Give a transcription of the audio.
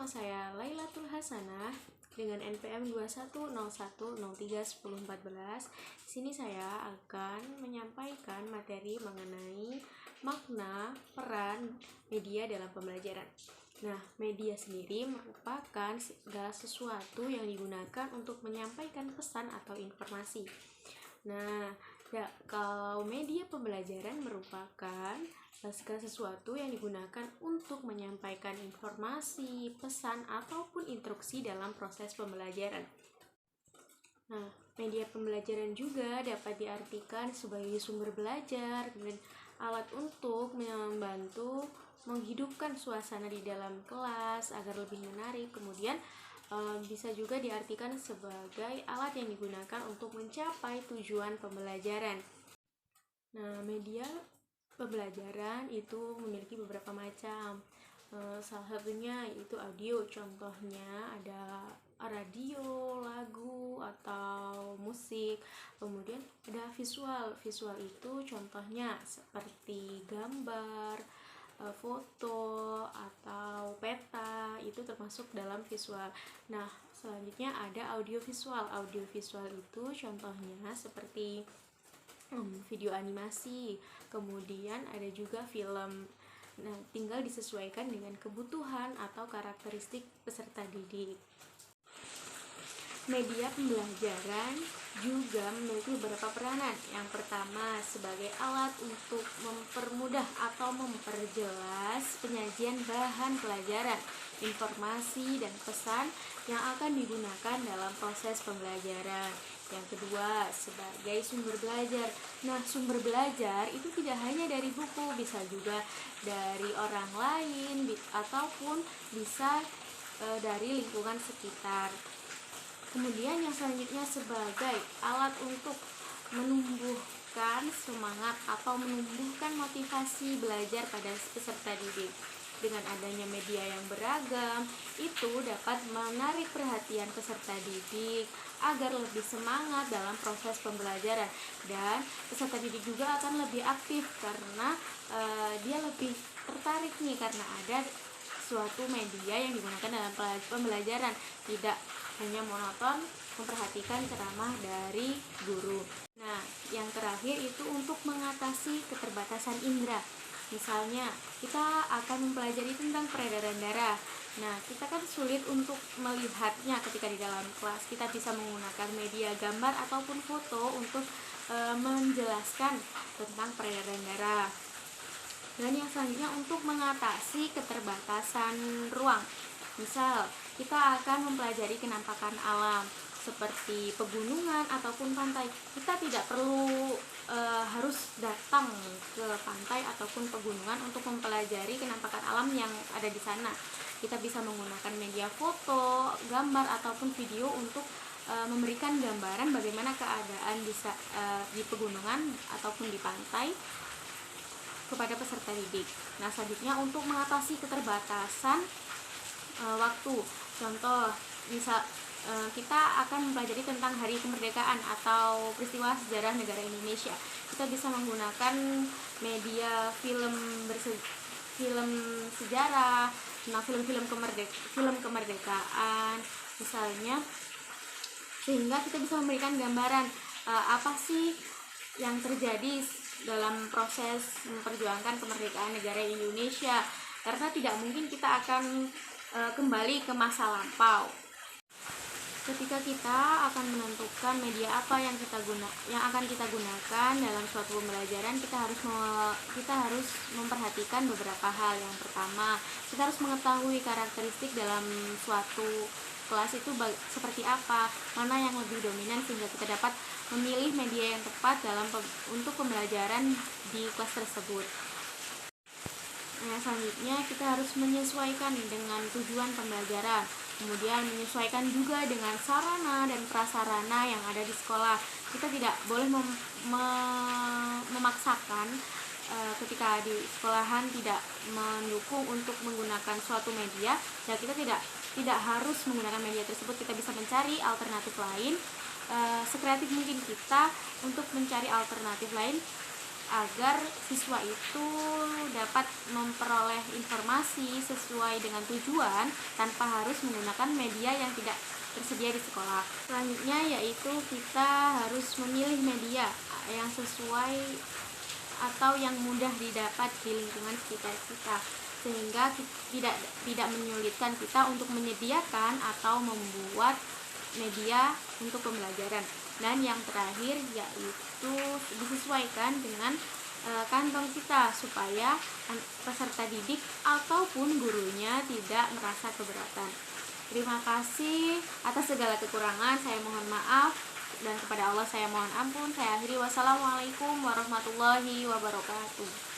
nama saya Lailatul Hasanah dengan NPM 2101031014. Di sini saya akan menyampaikan materi mengenai makna peran media dalam pembelajaran. Nah, media sendiri merupakan segala sesuatu yang digunakan untuk menyampaikan pesan atau informasi. Nah, kalau media pembelajaran merupakan segala sesuatu yang digunakan untuk menyampaikan informasi, pesan, ataupun instruksi dalam proses pembelajaran. Nah, media pembelajaran juga dapat diartikan sebagai sumber belajar dan alat untuk membantu menghidupkan suasana di dalam kelas agar lebih menarik. Kemudian bisa juga diartikan sebagai alat yang digunakan untuk mencapai tujuan pembelajaran. Nah, media pembelajaran itu memiliki beberapa macam. Salah satunya yaitu audio, contohnya ada radio, lagu, atau musik. Kemudian ada visual. Visual itu contohnya seperti gambar, foto, atau peta, itu termasuk dalam visual. Nah, selanjutnya ada audiovisual. Audiovisual itu contohnya seperti video animasi, kemudian ada juga film. Nah, tinggal disesuaikan dengan kebutuhan atau karakteristik peserta didik. Media pembelajaran juga memiliki beberapa peranan. Yang pertama, sebagai alat untuk mempermudah atau memperjelas penyajian bahan pelajaran, informasi, dan pesan yang akan digunakan dalam proses pembelajaran. Yang kedua, sebagai sumber belajar. Nah, sumber belajar itu tidak hanya dari buku, bisa juga dari orang lain, ataupun bisa dari lingkungan sekitar. Kemudian yang selanjutnya sebagai alat untuk menumbuhkan semangat atau menumbuhkan motivasi belajar pada peserta didik. Dengan adanya media yang beragam, itu dapat menarik perhatian peserta didik agar lebih semangat dalam proses pembelajaran, dan peserta didik juga akan lebih aktif karena dia lebih tertarik nih karena ada suatu media yang digunakan dalam pembelajaran, tidak hanya monoton memperhatikan ceramah dari guru. Nah, yang terakhir itu untuk mengatasi keterbatasan indera. Misalnya, kita akan mempelajari tentang peredaran darah. Nah, kita kan sulit untuk melihatnya ketika di dalam kelas. Kita bisa menggunakan media gambar ataupun foto untuk menjelaskan tentang peredaran darah. Dan yang selanjutnya untuk mengatasi keterbatasan ruang. Misal, kita akan mempelajari kenampakan alam seperti pegunungan ataupun pantai. Kita tidak perlu harus datang ke pantai ataupun pegunungan untuk mempelajari kenampakan alam yang ada di sana. Kita bisa menggunakan media foto, gambar, ataupun video untuk memberikan gambaran bagaimana keadaan di pegunungan ataupun di pantai kepada peserta didik. Nah, selanjutnya untuk mengatasi keterbatasan waktu. Contoh, kita akan mempelajari tentang Hari Kemerdekaan atau peristiwa sejarah negara Indonesia. Kita bisa menggunakan media film sejarah, film kemerdekaan misalnya, sehingga kita bisa memberikan gambaran apa sih yang terjadi dalam proses memperjuangkan kemerdekaan negara Indonesia, karena tidak mungkin kita akan kembali ke masa lampau. Ketika kita akan menentukan media apa yang akan kita gunakan dalam suatu pembelajaran, kita harus memperhatikan beberapa hal. Yang pertama, kita harus mengetahui karakteristik dalam suatu kelas itu seperti apa, mana yang lebih dominan, sehingga kita dapat memilih media yang tepat untuk pembelajaran di kelas tersebut. Nah, selanjutnya kita harus menyesuaikan dengan tujuan pembelajaran, kemudian menyesuaikan juga dengan sarana dan prasarana yang ada di sekolah. Kita tidak boleh memaksakan ketika di sekolahan tidak mendukung untuk menggunakan suatu media, dan kita tidak harus menggunakan media tersebut. Kita bisa mencari alternatif lain, sekreatif mungkin kita untuk mencari alternatif lain agar siswa itu dapat memperoleh informasi sesuai dengan tujuan tanpa harus menggunakan media yang tidak tersedia di sekolah. Selanjutnya yaitu kita harus memilih media yang sesuai atau yang mudah didapat di lingkungan sekitar kita, sehingga tidak menyulitkan kita untuk menyediakan atau membuat media untuk pembelajaran. Dan yang terakhir yaitu disesuaikan dengan kantong kita supaya peserta didik ataupun gurunya tidak merasa keberatan. Terima kasih atas segala kekurangan, saya mohon maaf, dan kepada Allah saya mohon ampun. Saya akhiri, wassalamualaikum warahmatullahi wabarakatuh.